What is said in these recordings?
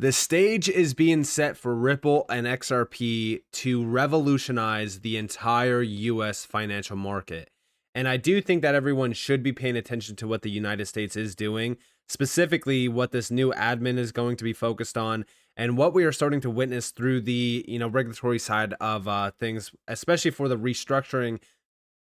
The stage is being set for Ripple and XRP to revolutionize the entire US financial market. And I do think that everyone should be paying attention to what the United States is doing, specifically what this new admin is going to be focused on and what we are starting to witness through the, regulatory side of things, especially for the restructuring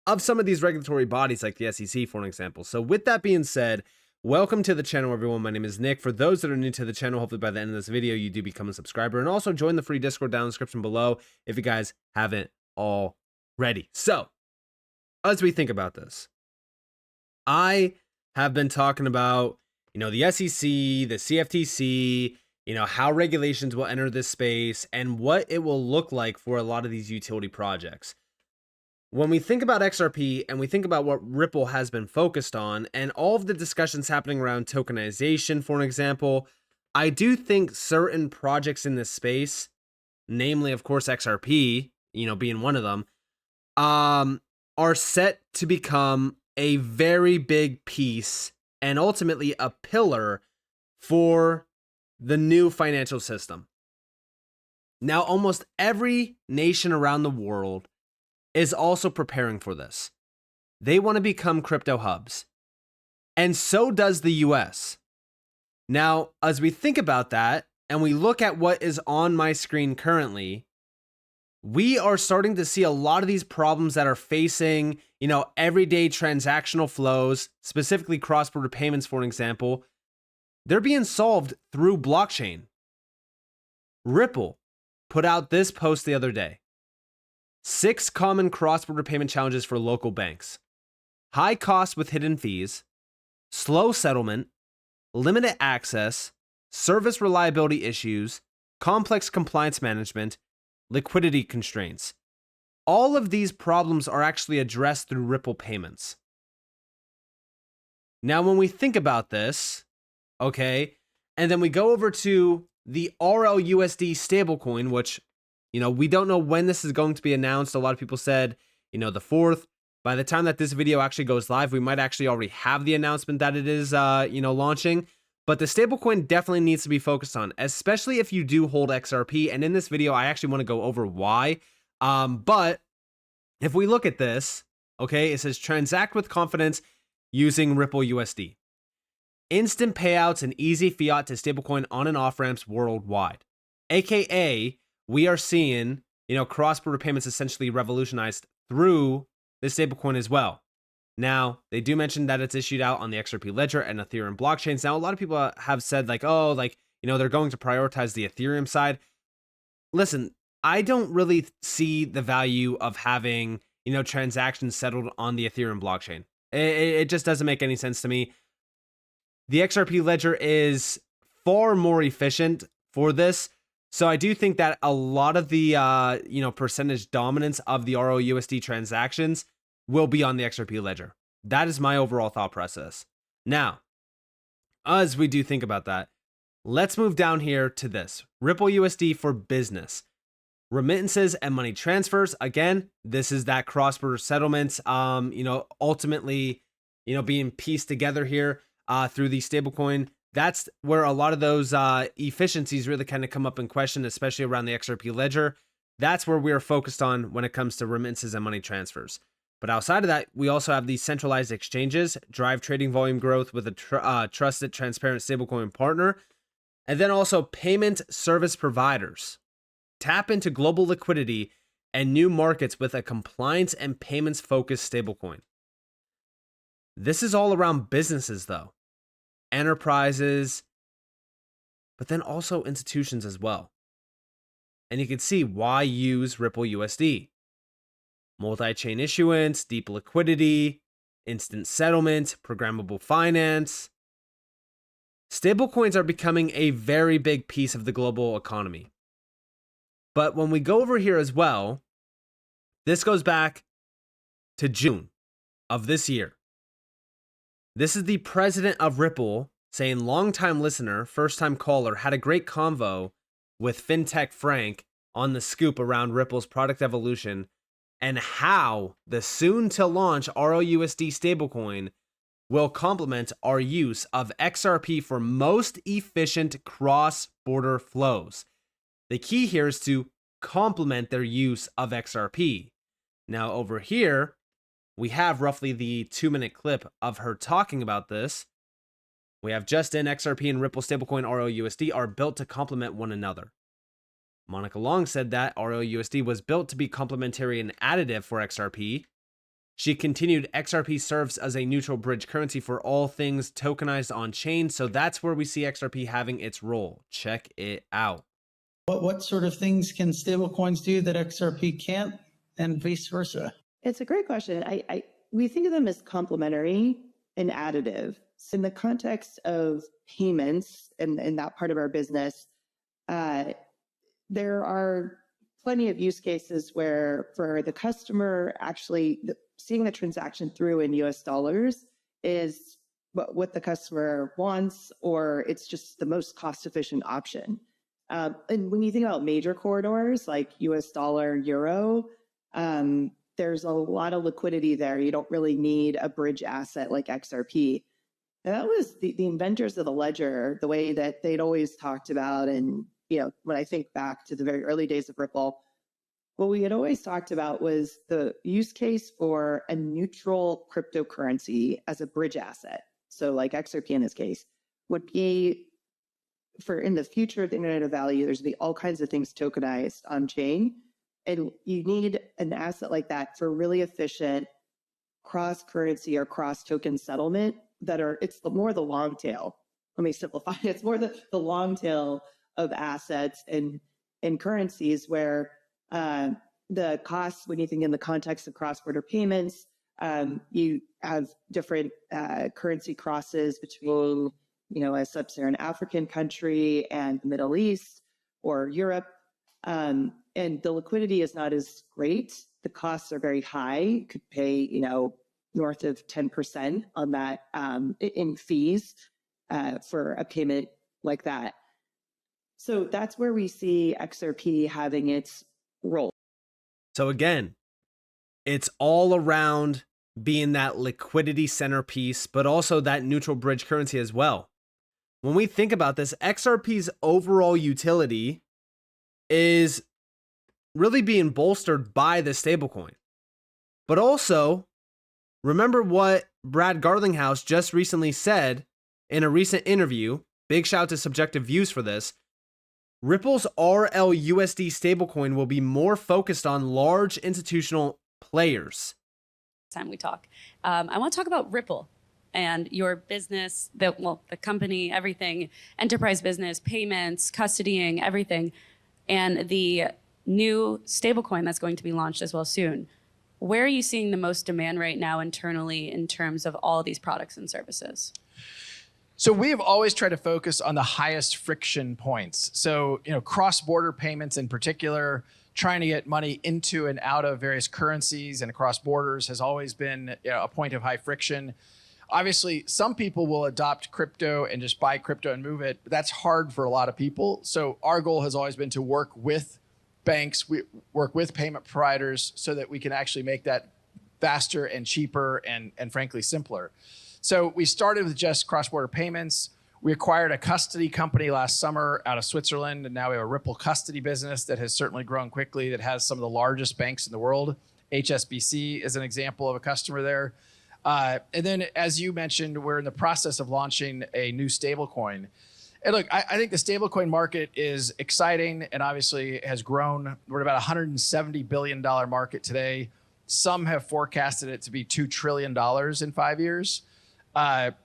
of some of these regulatory bodies like the SEC, for an example. So with that being said, welcome to the channel, everyone. My name is Nick. For those that are new to the channel, hopefully by the end of this video, you do become a subscriber. And also join the free Discord down in the description below if you guys haven't already. So, as we think about this, I have been talking about, the SEC, the CFTC, how regulations will enter this space and what it will look like for a lot of these utility projects. When we think about XRP and we think about what Ripple has been focused on and all of the discussions happening around tokenization, for an example, I do think certain projects in this space, namely, of course, XRP, being one of them, are set to become a very big piece and ultimately a pillar for the new financial system. Now, almost every nation around the world is also preparing for this. They want to become crypto hubs. And so does the US. Now, as we think about that and we look at what is on my screen currently, we are starting to see a lot of these problems that are facing, everyday transactional flows, specifically cross-border payments, for an example. They're being solved through blockchain. Ripple put out this post the other day. 6 common cross-border payment challenges for local banks. High cost with hidden fees, slow settlement, limited access, service reliability issues, complex compliance management, liquidity constraints. All of these problems are actually addressed through Ripple payments. Now, when we think about this, okay, and then we go over to the RLUSD stablecoin, which we don't know when this is going to be announced. A lot of people said, the 4th. By the time that this video actually goes live, we might actually already have the announcement that it is, launching. But the stablecoin definitely needs to be focused on, especially if you do hold XRP. And in this video, I actually want to go over why. But if we look at this, okay, it says transact with confidence using Ripple USD. Instant payouts and easy fiat to stablecoin on and off ramps worldwide. AKA, we are seeing, cross-border payments essentially revolutionized through the stablecoin as well. Now, they do mention that it's issued out on the XRP ledger and Ethereum blockchains. Now, a lot of people have said they're going to prioritize the Ethereum side. Listen, I don't really see the value of having, transactions settled on the Ethereum blockchain. It just doesn't make any sense to me. The XRP ledger is far more efficient for this. So I do think that a lot of the, percentage dominance of the RLUSD transactions will be on the XRP ledger. That is my overall thought process. Now, as we do think about that, let's move down here to this. Ripple USD for business. Remittances and money transfers. Again, this is that cross-border settlements, ultimately, being pieced together here through the stablecoin. That's where a lot of those efficiencies really kind of come up in question, especially around the XRP ledger. That's where we are focused on when it comes to remittances and money transfers. But outside of that, we also have these centralized exchanges, drive trading volume growth with a trusted, transparent stablecoin partner. And then also payment service providers. Tap into global liquidity and new markets with a compliance and payments focused stablecoin. This is all around businesses though. Enterprises, but then also institutions as well. And you can see why use Ripple USD. Multi-chain issuance, deep liquidity, instant settlement, programmable finance. Stablecoins are becoming a very big piece of the global economy. But when we go over here as well, this goes back to June of this year. This is the president of Ripple saying, longtime listener, first time caller, had a great convo with FinTech Frank on the scoop around Ripple's product evolution and how the soon to launch RLUSD stablecoin will complement our use of XRP for most efficient cross-border flows. The key here is to complement their use of XRP. Now over here, we have roughly the 2-minute clip of her talking about this. We have just in XRP and Ripple stablecoin RLUSD are built to complement one another. Monica Long said that RLUSD was built to be complementary and additive for XRP. She continued, XRP serves as a neutral bridge currency for all things tokenized on chain, so that's where we see XRP having its role. Check it out. What sort of things can stablecoins do that XRP can't, and vice versa? It's a great question. We think of them as complementary and additive. So in the context of payments and that part of our business, there are plenty of use cases where for the customer, actually seeing the transaction through in US dollars is what the customer wants, or it's just the most cost-efficient option. And when you think about major corridors like US dollar, euro, there's a lot of liquidity there. You don't really need a bridge asset like XRP. And that was the inventors of the ledger, the way that they'd always talked about. And, when I think back to the very early days of Ripple, what we had always talked about was the use case for a neutral cryptocurrency as a bridge asset. So like XRP in this case would be for in the future of the Internet of Value, there's be all kinds of things tokenized on chain. And you need an asset like that for really efficient cross-currency or cross-token settlement it's more the long tail. Let me simplify it. It's more the long tail of assets and currencies where the costs, when you think in the context of cross-border payments, you have different currency crosses between, a sub-Saharan African country and the Middle East or Europe. And the liquidity is not as great. The costs are very high. You could pay, north of 10% on that in fees for a payment like that. So that's where we see XRP having its role. So again, it's all around being that liquidity centerpiece, but also that neutral bridge currency as well. When we think about this, XRP's overall utility is really being bolstered by the stablecoin. But also, remember what Brad Garlinghouse just recently said in a recent interview. Big shout to Subjective Views for this. Ripple's RLUSD stablecoin will be more focused on large institutional players. Time we talk. I want to talk about Ripple and your business, the company, everything, enterprise business, payments, custodying, everything, and the new stablecoin that's going to be launched as well soon. Where are you seeing the most demand right now internally in terms of all of these products and services? So we have always tried to focus on the highest friction points. So, cross-border payments in particular, trying to get money into and out of various currencies and across borders has always been a point of high friction. Obviously, some people will adopt crypto and just buy crypto and move it. But that's hard for a lot of people. So our goal has always been to work with banks, we work with payment providers so that we can actually make that faster and cheaper and frankly simpler. So we started with just cross-border payments. We acquired a custody company last summer out of Switzerland, and now we have a Ripple custody business that has certainly grown quickly, that has some of the largest banks in the world. HSBC is an example of a customer there. And then, as you mentioned, we're in the process of launching a new stablecoin. And look, I think the stablecoin market is exciting and obviously has grown. We're at about $170 billion market today. Some have forecasted it to be $2 trillion in 5 years.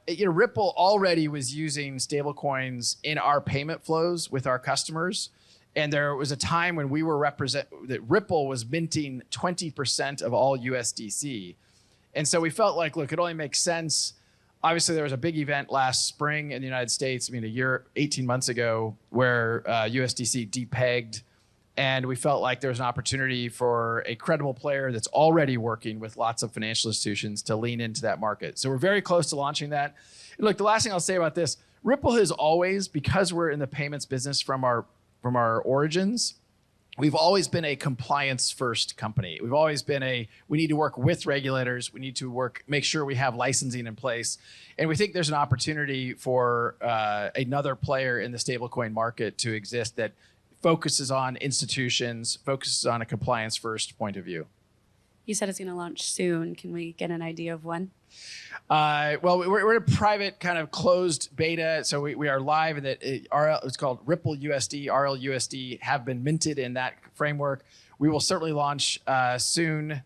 Ripple already was using stablecoins in our payment flows with our customers. And there was a time when we were that Ripple was minting 20% of all USDC. And so we felt like, look, it only makes sense. Obviously, there was a big event last spring in the United States, 18 months ago, where USDC depegged. And we felt like there was an opportunity for a credible player that's already working with lots of financial institutions to lean into that market. So we're very close to launching that. And look, the last thing I'll say about this, Ripple has always, because we're in the payments business from our origins, we've always been a compliance first company. We've always been we need to work with regulators. We need to make sure we have licensing in place. And we think there's an opportunity for another player in the stablecoin market to exist that focuses on institutions, focuses on a compliance first point of view. You said it's going to launch soon. Can we get an idea of when? Well, we're in a private kind of closed beta. So we are live and it's called Ripple USD, RLUSD have been minted in that framework. We will certainly launch soon,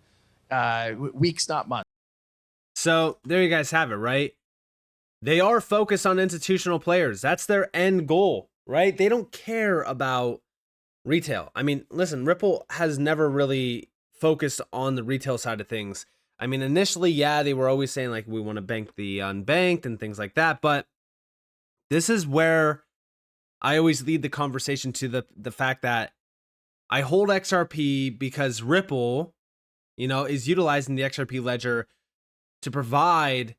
weeks, not months. So there you guys have it, right? They are focused on institutional players. That's their end goal, right? They don't care about retail. I mean, listen, Ripple has never really focused on the retail side of things. I mean, initially, yeah, they were always saying like, we want to bank the unbanked and things like that. But this is where I always lead the conversation to the fact that I hold XRP because Ripple, is utilizing the XRP ledger to provide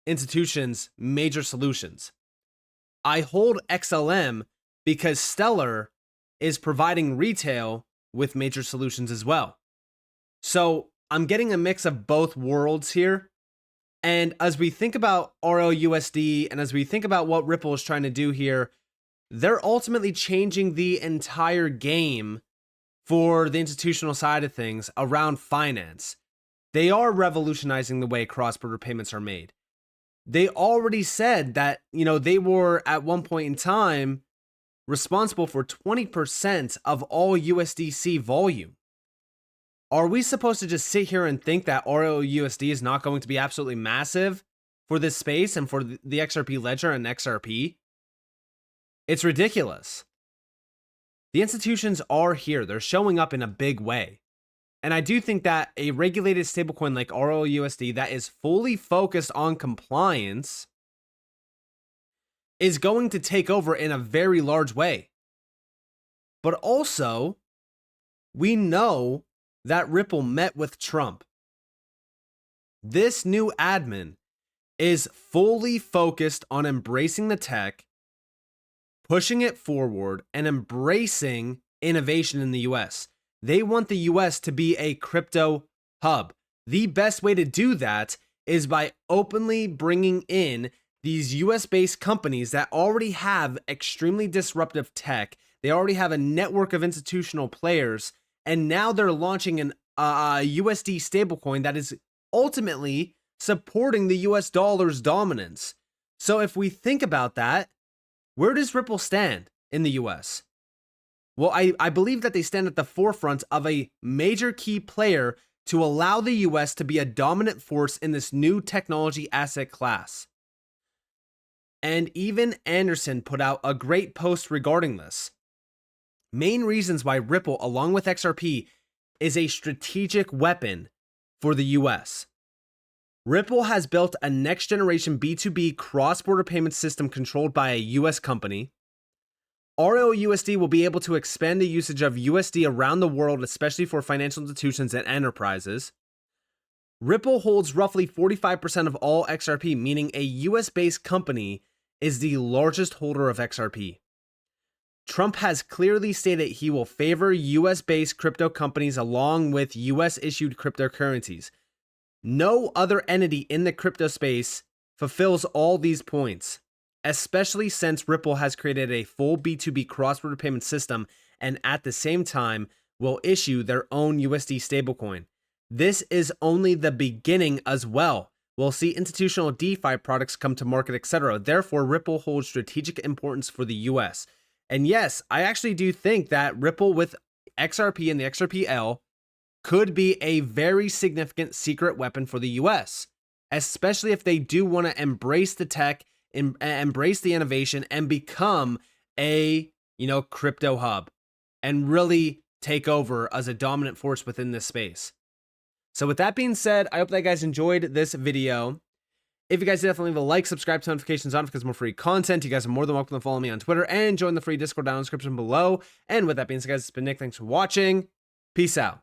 institutions major solutions. I hold XLM because Stellar is providing retail with major solutions as well. So I'm getting a mix of both worlds here. And as we think about RLUSD and as we think about what Ripple is trying to do here, they're ultimately changing the entire game for the institutional side of things around finance. They are revolutionizing the way cross-border payments are made. They already said that, they were at one point in time responsible for 20% of all USDC volume. Are we supposed to just sit here and think that RLUSD is not going to be absolutely massive for this space and for the XRP ledger and XRP? It's ridiculous. The institutions are here. They're showing up in a big way. And I do think that a regulated stablecoin like RLUSD that is fully focused on compliance is going to take over in a very large way. But also, we know that Ripple met with Trump. This new admin is fully focused on embracing the tech, pushing it forward, and embracing innovation in the US. They want the US to be a crypto hub. The best way to do that is by openly bringing in these US-based companies that already have extremely disruptive tech. They already have a network of institutional players, and now they're launching an USD stablecoin that is ultimately supporting the US dollar's dominance. So if we think about that, where does Ripple stand in the US? Well, I believe that they stand at the forefront of a major key player to allow the US to be a dominant force in this new technology asset class. And even Anderson put out a great post regarding this. Main reasons why Ripple, along with XRP, is a strategic weapon for the US. Ripple has built a next-generation B2B cross-border payment system controlled by a US company. RLUSD will be able to expand the usage of USD around the world, especially for financial institutions and enterprises. Ripple holds roughly 45% of all XRP, meaning a US-based company is the largest holder of XRP. Trump has clearly stated he will favor US-based crypto companies along with US-issued cryptocurrencies. No other entity in the crypto space fulfills all these points, especially since Ripple has created a full B2B cross-border payment system and at the same time will issue their own USD stablecoin. This is only the beginning as well. We'll see institutional DeFi products come to market, etc. Therefore, Ripple holds strategic importance for the US. And yes, I actually do think that Ripple with XRP and the XRPL could be a very significant secret weapon for the US, especially if they do want to embrace the tech, embrace the innovation, and become a, crypto hub and really take over as a dominant force within this space. So with that being said, I hope that you guys enjoyed this video. If you guys definitely leave a like, subscribe to notifications on because more free content. You guys are more than welcome to follow me on Twitter and join the free Discord down in the description below. And with that being said, guys, it's been Nick. Thanks for watching. Peace out.